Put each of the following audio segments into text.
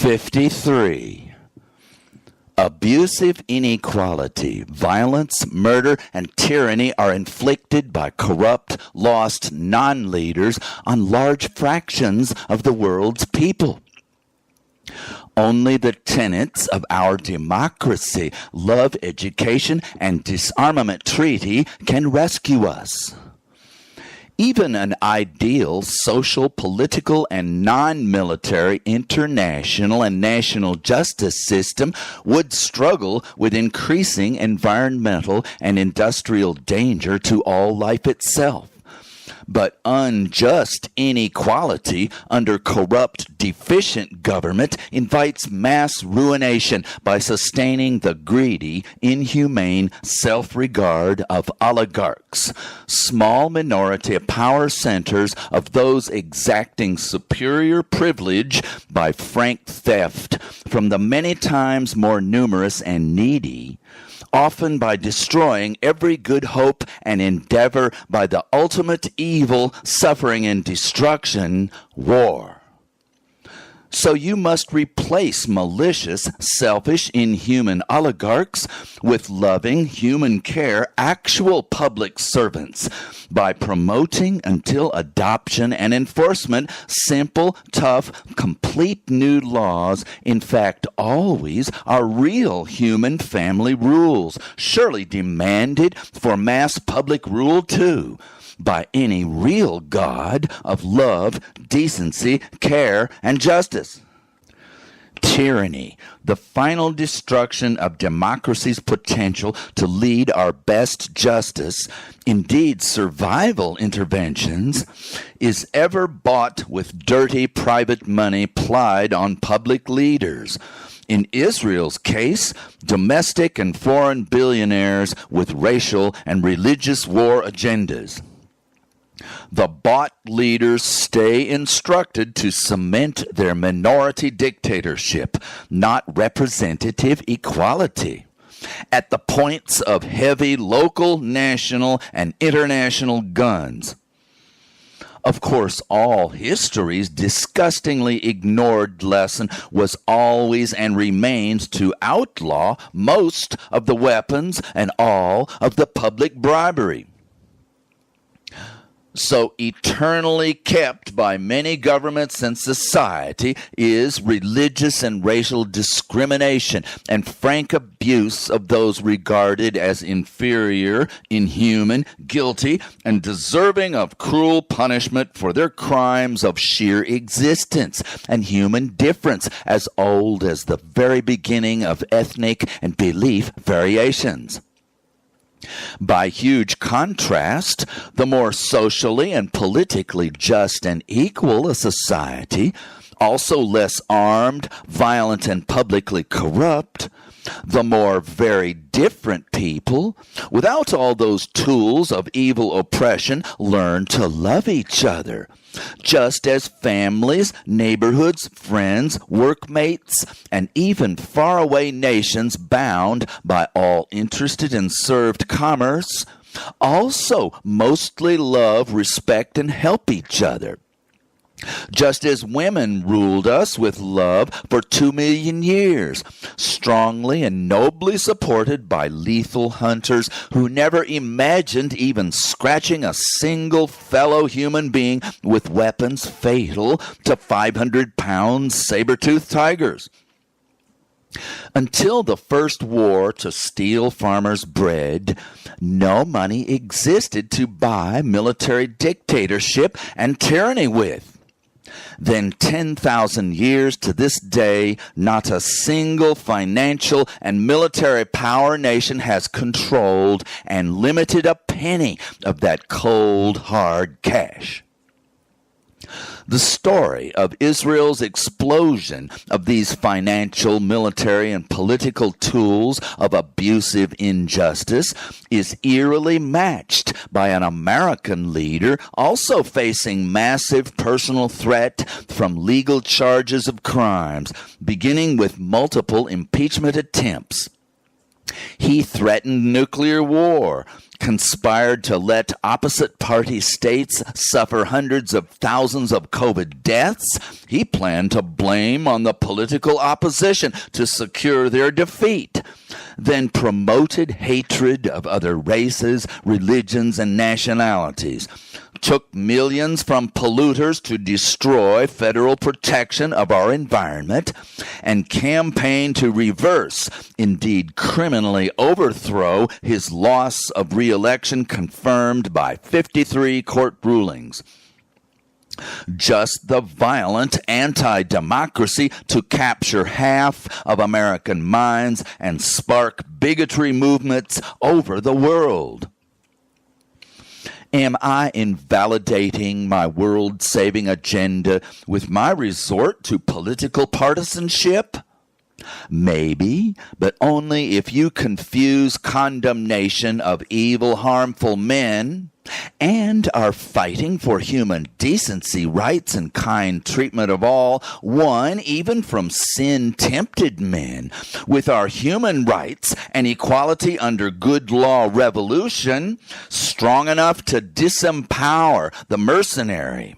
53. Abusive inequality, violence, murder, and tyranny are inflicted by corrupt, lost non-leaders on large fractions of the world's people. Only the tenets of our democracy, love, education, and disarmament treaty can rescue us. Even an ideal social, political, and non-military international and national justice system would struggle with increasing environmental and industrial danger to all life itself. But unjust inequality under corrupt, deficient government invites mass ruination by sustaining the greedy, inhumane self-regard of oligarchs, small minority power centers of those exacting superior privilege by frank theft from the many times more numerous and needy, often by destroying every good hope and endeavor by the ultimate evil, suffering, and destruction, war. So you must replace malicious, selfish, inhuman oligarchs with loving, human care, actual public servants by promoting until adoption and enforcement simple, tough, complete new laws, in fact always are real human family rules, surely demanded for mass public rule too, by any real God of love, decency, care, and justice. Tyranny, the final destruction of democracy's potential to lead our best justice, indeed survival interventions, is ever bought with dirty private money plied on public leaders. In Israel's case, domestic and foreign billionaires with racial and religious war agendas. The bought leaders stay instructed to cement their minority dictatorship, not representative equality, at the points of heavy local, national, and international guns. Of course, all history's disgustingly ignored lesson was always and remains to outlaw most of the weapons and all of the public bribery. So eternally kept by many governments and society is religious and racial discrimination and frank abuse of those regarded as inferior, inhuman, guilty, and deserving of cruel punishment for their crimes of sheer existence and human difference as old as the very beginning of ethnic and belief variations. By huge contrast, the more socially and politically just and equal a society, also less armed, violent, and publicly corrupt, the more very different people, without all those tools of evil oppression, learn to love each other, just as families, neighborhoods, friends, workmates, and even faraway nations bound by all interested and served commerce also mostly love, respect, and help each other. Just as women ruled us with love for 2 million years, strongly and nobly supported by lethal hunters who never imagined even scratching a single fellow human being with weapons fatal to 500-pound saber-toothed tigers. Until the first war to steal farmers' bread, no money existed to buy military dictatorship and tyranny with. Then 10,000 years to this day, not a single financial and military power nation has controlled and limited a penny of that cold, hard cash. The story of Israel's explosion of these financial, military, and political tools of abusive injustice is eerily matched by an American leader also facing massive personal threat from legal charges of crimes, beginning with multiple impeachment attempts. He threatened nuclear war, conspired to let opposite party states suffer hundreds of thousands of COVID deaths. He planned to blame on the political opposition to secure their defeat, then promoted hatred of other races, religions, and nationalities, took millions from polluters to destroy federal protection of our environment, and campaigned to reverse, indeed criminally overthrow, his loss of re-election confirmed by 53 court rulings. Just the violent anti-democracy to capture half of American minds and spark bigotry movements over the world. Am I invalidating my world-saving agenda with my resort to political partisanship? Maybe, but only if you confuse condemnation of evil, harmful men and are fighting for human decency, rights, and kind treatment of all, one even from sin-tempted men, with our human rights and equality under good law revolution strong enough to disempower the mercenary.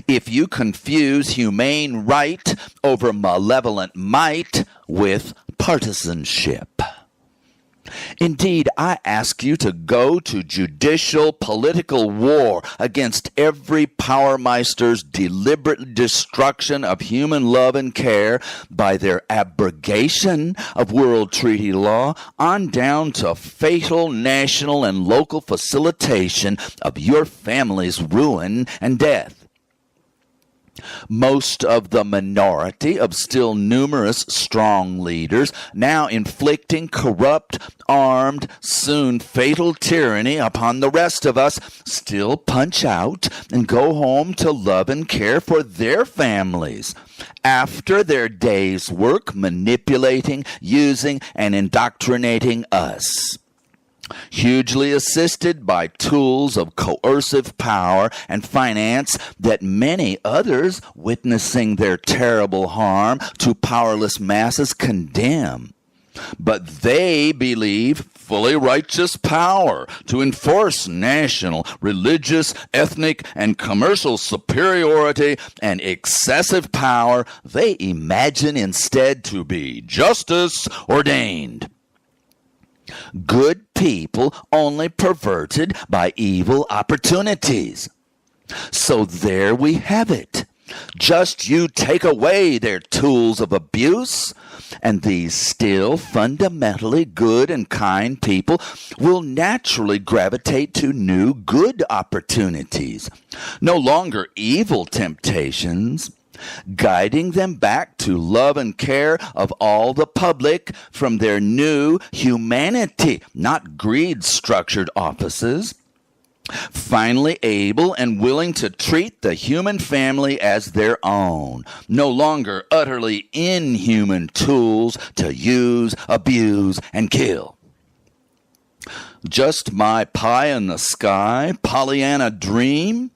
If you confuse humane right over malevolent might with partisanship. Indeed, I ask you to go to judicial political war against every Powermeister's deliberate destruction of human love and care by their abrogation of world treaty law on down to fatal national and local facilitation of your family's ruin and death. Most of the minority of still numerous strong leaders now inflicting corrupt, armed, soon fatal tyranny upon the rest of us still punch out and go home to love and care for their families after their day's work manipulating, using, and indoctrinating us. Hugely assisted by tools of coercive power and finance that many others, witnessing their terrible harm to powerless masses, condemn. But they believe fully righteous power to enforce national, religious, ethnic, and commercial superiority and excessive power they imagine instead to be justice ordained. Good people only perverted by evil opportunities. So there we have it. Just you take away their tools of abuse, and these still fundamentally good and kind people will naturally gravitate to new good opportunities, no longer evil temptations, guiding them back to love and care of all the public from their new humanity, not greed-structured offices. Finally able and willing to treat the human family as their own, no longer utterly inhuman tools to use, abuse, and kill. Just my pie-in-the-sky Pollyanna dream?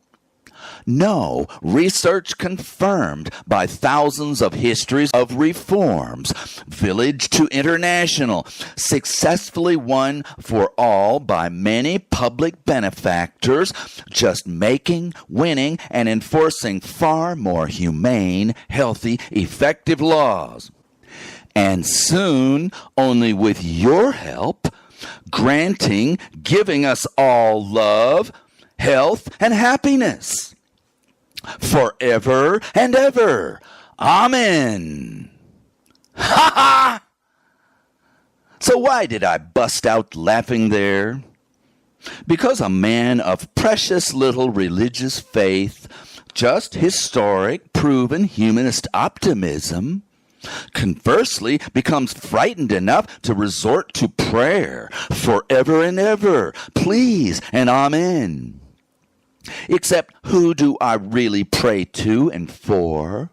No, research confirmed by thousands of histories of reforms, village to international, successfully won for all by many public benefactors, just making, winning, and enforcing far more humane, healthy, effective laws. And soon, only with your help, granting, giving us all love, health, and happiness. Forever and ever. Amen. Ha ha! So why did I bust out laughing there? Because a man of precious little religious faith, just historic, proven humanist optimism, conversely becomes frightened enough to resort to prayer forever and ever, please and amen. Except who do I really pray to and for?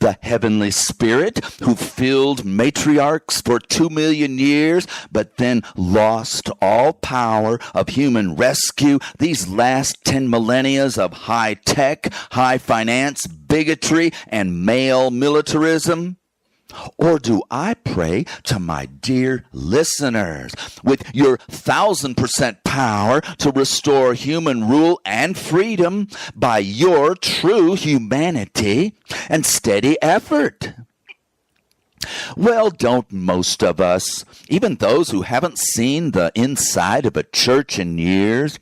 The Heavenly Spirit who filled matriarchs for 2 million years, but then lost all power of human rescue these last 10 millennia of high tech, high finance, bigotry, and male militarism? Or do I pray to my dear listeners with your 1,000% power to restore human rule and freedom by your true humanity and steady effort? Well, don't most of us, even those who haven't seen the inside of a church in years,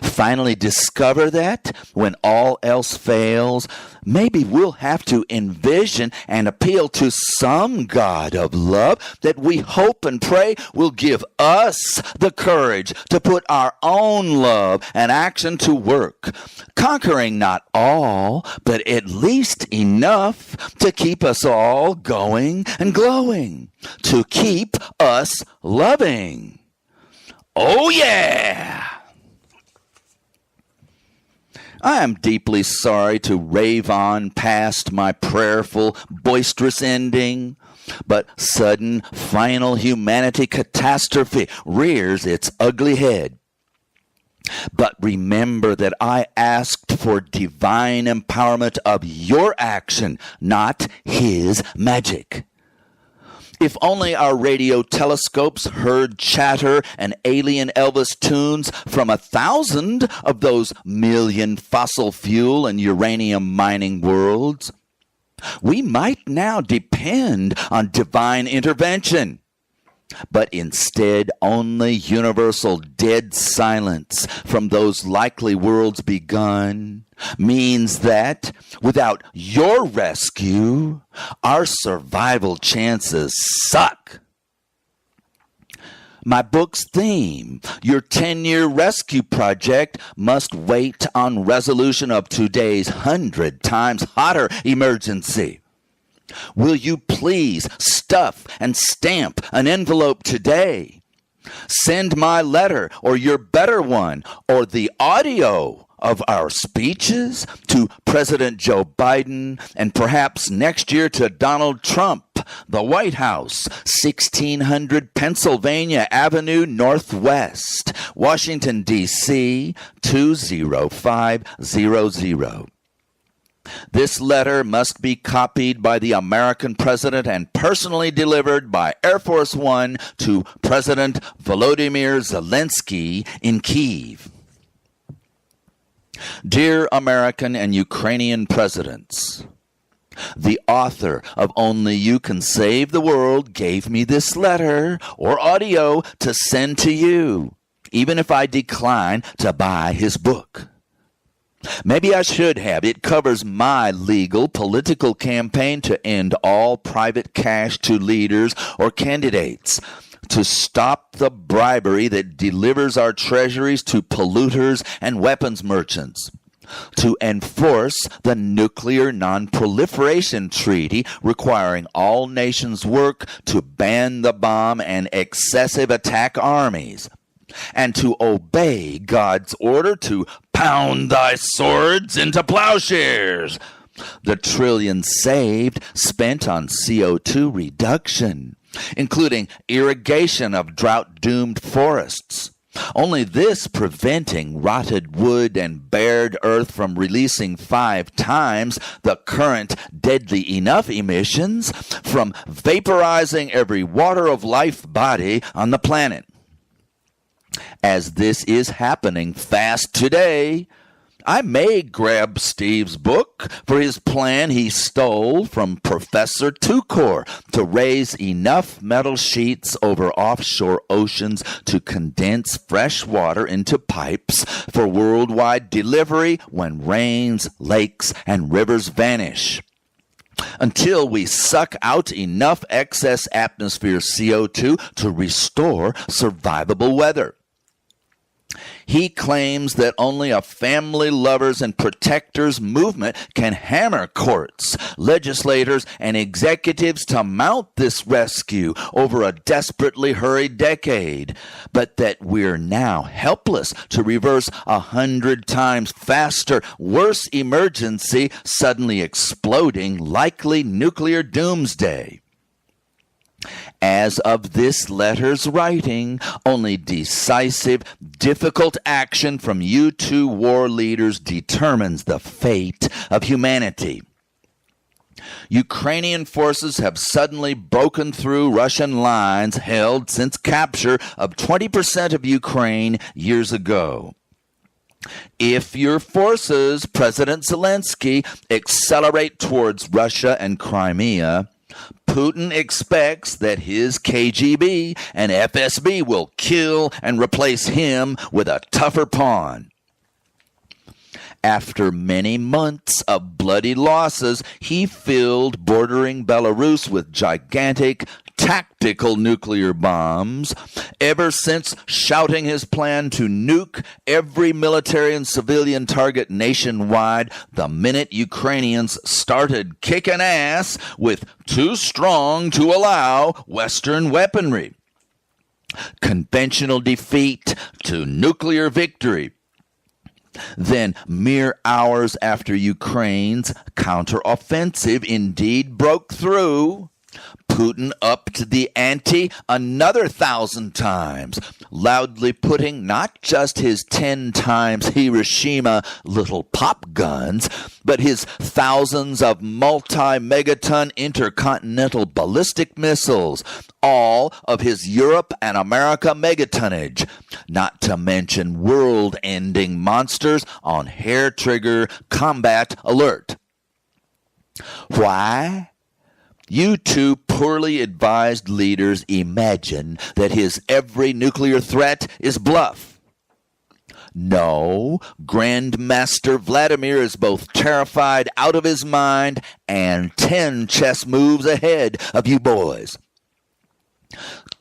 finally discover that when all else fails, maybe we'll have to envision and appeal to some God of love that we hope and pray will give us the courage to put our own love and action to work, conquering not all, but at least enough to keep us all going and glowing, to keep us loving. Oh yeah! I am deeply sorry to rave on past my prayerful, boisterous ending, but sudden, final humanity catastrophe rears its ugly head. But remember that I asked for divine empowerment of your action, not his magic. If only our radio telescopes heard chatter and alien Elvis tunes from 1,000 of those million fossil fuel and uranium mining worlds, we might now depend on divine intervention. But instead, only universal dead silence from those likely worlds begun means that, without your rescue, our survival chances suck. My book's theme, your 10-year rescue project, must wait on resolution of today's 100 times hotter emergency. Will you please stuff and stamp an envelope today? Send my letter or your better one or the audio of our speeches to President Joe Biden and perhaps next year to Donald Trump, the White House, 1600 Pennsylvania Avenue Northwest, Washington, D.C., 20500. This letter must be copied by the American president and personally delivered by Air Force One to President Volodymyr Zelensky in Kyiv. Dear American and Ukrainian presidents, the author of Only You Can Save the World gave me this letter or audio to send to you, even if I decline to buy his book. Maybe I should have. It covers my legal political campaign to end all private cash to leaders or candidates, to stop the bribery that delivers our treasuries to polluters and weapons merchants, to enforce the Nuclear Non-Proliferation Treaty requiring all nations work to ban the bomb and excessive attack armies, and to obey God's order to pound thy swords into plowshares. The trillions saved spent on CO2 reduction, including irrigation of drought-doomed forests. Only this preventing rotted wood and bared earth from releasing 5 times the current deadly enough emissions from vaporizing every water of life body on the planet. As this is happening fast today, I may grab Steve's book for his plan he stole from Professor Tukor to raise enough metal sheets over offshore oceans to condense fresh water into pipes for worldwide delivery when rains, lakes, and rivers vanish, until we suck out enough excess atmosphere CO2 to restore survivable weather. He claims that only a family lovers and protectors movement can hammer courts, legislators, and executives to mount this rescue over a desperately hurried decade, but that we're now helpless to reverse 100 times faster, worse emergency suddenly exploding likely nuclear doomsday. As of this letter's writing, only decisive, difficult action from you two war leaders determines the fate of humanity. Ukrainian forces have suddenly broken through Russian lines held since capture of 20% of Ukraine years ago. If your forces, President Zelensky, accelerate towards Russia and Crimea, Putin expects that his KGB and FSB will kill and replace him with a tougher pawn. After many months of bloody losses, he filled bordering Belarus with gigantic tactical nuclear bombs, ever since shouting his plan to nuke every military and civilian target nationwide the minute Ukrainians started kicking ass with too strong to allow Western weaponry. Conventional defeat to nuclear victory. Then, mere hours after Ukraine's counteroffensive indeed broke through, Putin upped the ante another 1,000 times, loudly putting not just his 10 times Hiroshima little pop guns, but his thousands of multi-megaton intercontinental ballistic missiles, all of his Europe and America megatonnage, not to mention world-ending monsters on hair-trigger combat alert. Why? You two poorly advised leaders imagine that his every nuclear threat is bluff. No, Grandmaster Vladimir is both terrified out of his mind and 10 chess moves ahead of you boys.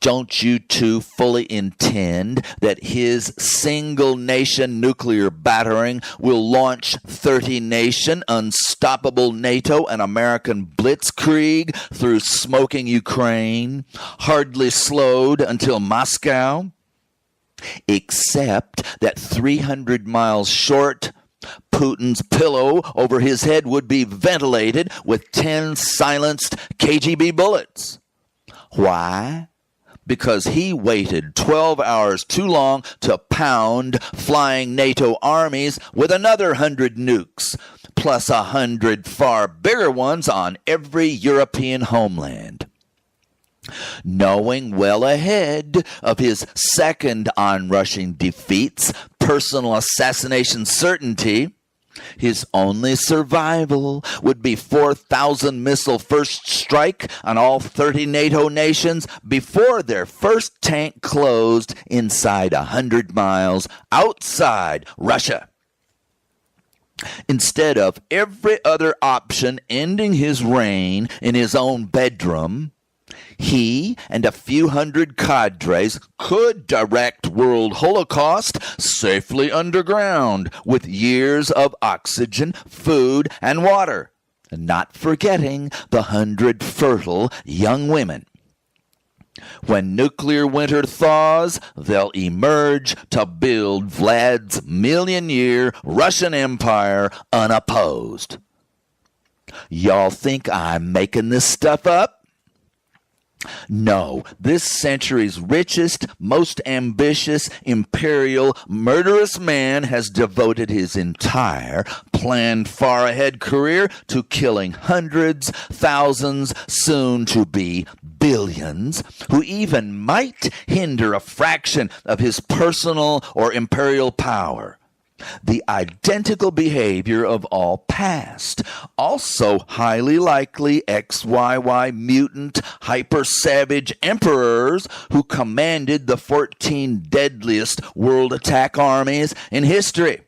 Don't you two fully intend that his single-nation nuclear battering will launch 30-nation unstoppable NATO and American blitzkrieg through smoking Ukraine, hardly slowed until Moscow? Except that 300 miles short, Putin's pillow over his head would be ventilated with 10 silenced KGB bullets. Why? Because he waited 12 hours too long to pound flying NATO armies with another 100 nukes, plus 100 far bigger ones on every European homeland. Knowing well ahead of his second onrushing defeat's personal assassination certainty, his only survival would be 4,000 missile first strike on all 30 NATO nations before their first tank closed inside 100 miles outside Russia. Instead of every other option ending his reign in his own bedroom, he and a few hundred cadres could direct world holocaust safely underground with years of oxygen, food, and water, not forgetting the 100 fertile young women. When nuclear winter thaws, they'll emerge to build Vlad's million-year Russian empire unopposed. Y'all think I'm making this stuff up? No, this century's richest, most ambitious, imperial, murderous man has devoted his entire planned far-ahead career to killing hundreds, thousands, soon to be billions, who even might hinder a fraction of his personal or imperial power. The identical behavior of all past, also highly likely XYY mutant hyper-savage emperors who commanded the 14 deadliest world attack armies in history.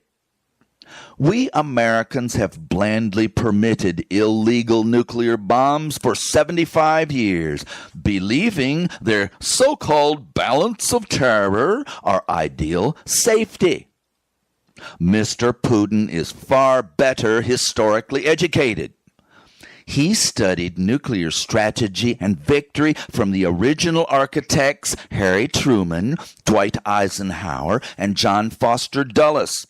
We Americans have blandly permitted illegal nuclear bombs for 75 years, believing their so-called balance of terror our ideal safety. Mr. Putin is far better historically educated. He studied nuclear strategy and victory from the original architects Harry Truman, Dwight Eisenhower, and John Foster Dulles,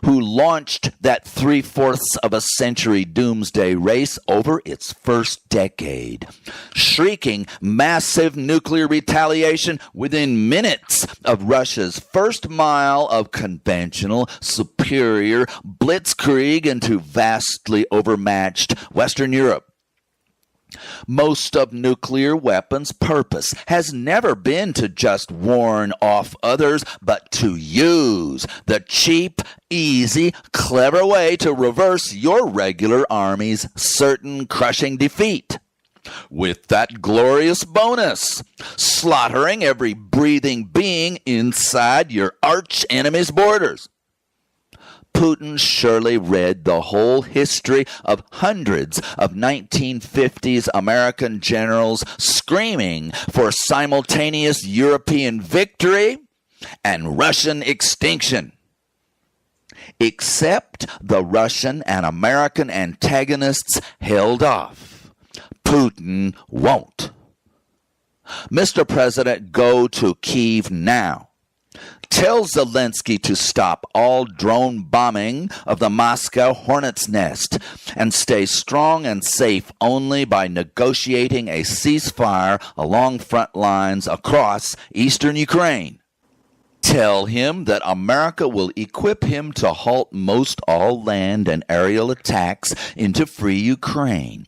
who launched that 3/4 of a century doomsday race over its first decade, shrieking massive nuclear retaliation within minutes of Russia's first mile of conventional, superior blitzkrieg into vastly overmatched Western Europe. Most of nuclear weapons' purpose has never been to just warn off others, but to use the cheap, easy, clever way to reverse your regular army's certain crushing defeat. With that glorious bonus, slaughtering every breathing being inside your arch enemy's borders. Putin surely read the whole history of hundreds of 1950s American generals screaming for simultaneous European victory and Russian extinction. Except the Russian and American antagonists held off. Putin won't. Mr. President, go to Kyiv now. Tell Zelensky to stop all drone bombing of the Moscow Hornet's Nest and stay strong and safe only by negotiating a ceasefire along front lines across eastern Ukraine. Tell him that America will equip him to halt most all land and aerial attacks into free Ukraine,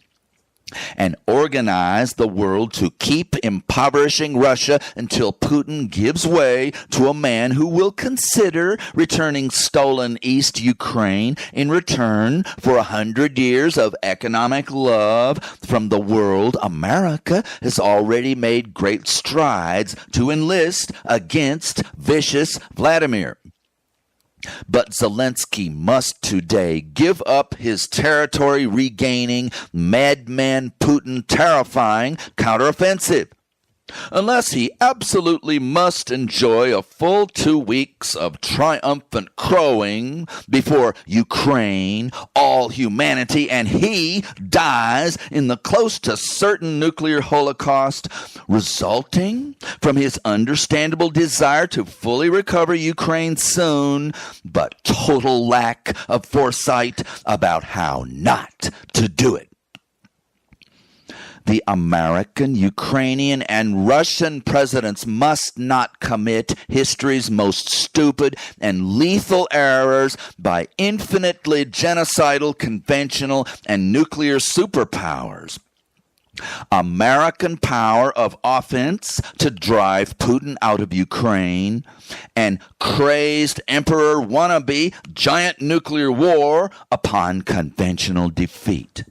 and organize the world to keep impoverishing Russia until Putin gives way to a man who will consider returning stolen East Ukraine in return for 100 years of economic love from the world America has already made great strides to enlist against vicious Vladimir. But Zelensky must today give up his territory-regaining, madman Putin terrifying counteroffensive, unless he absolutely must enjoy a full 2 weeks of triumphant crowing before Ukraine, all humanity, and he dies in the close to certain nuclear holocaust resulting from his understandable desire to fully recover Ukraine soon, but total lack of foresight about how not to do it. The American, Ukrainian, and Russian presidents must not commit history's most stupid and lethal errors by infinitely genocidal, conventional, and nuclear superpowers. American power of offense to drive Putin out of Ukraine, and crazed emperor wannabe giant nuclear war upon conventional defeat.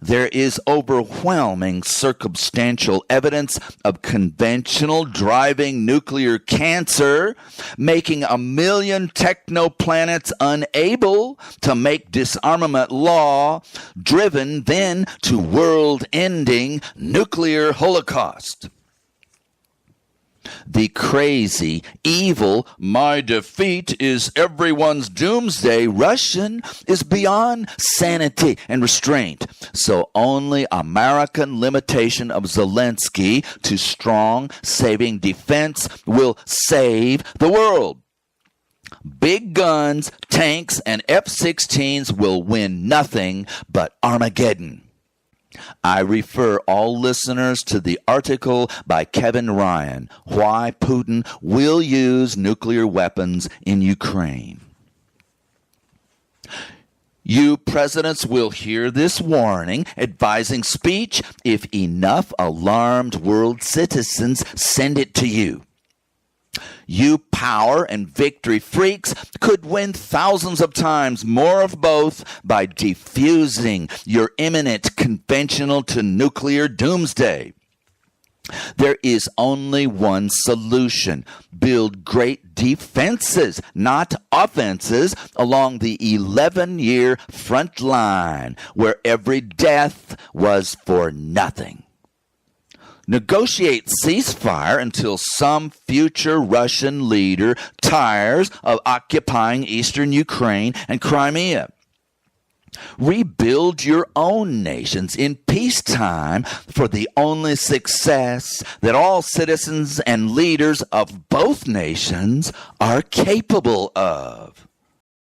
There is overwhelming circumstantial evidence of conventional driving nuclear cancer, making 1 million technoplanets unable to make disarmament law, driven then to world-ending nuclear holocaust. The crazy, evil, my defeat is everyone's doomsday Russian is beyond sanity and restraint. So only American limitation of Zelensky to strong, saving defense will save the world. Big guns, tanks, and F-16s will win nothing but Armageddon. I refer all listeners to the article by Kevin Ryan, Why Putin Will Use Nuclear Weapons in Ukraine. You presidents will hear this warning, advising speech if enough alarmed world citizens send it to you. You power and victory freaks could win thousands of times more of both by defusing your imminent conventional to nuclear doomsday. There is only one solution. Build great defenses, not offenses, along the 11-year front line where every death was for nothing. Negotiate ceasefire until some future Russian leader tires of occupying eastern Ukraine and Crimea. Rebuild your own nations in peacetime for the only success that all citizens and leaders of both nations are capable of.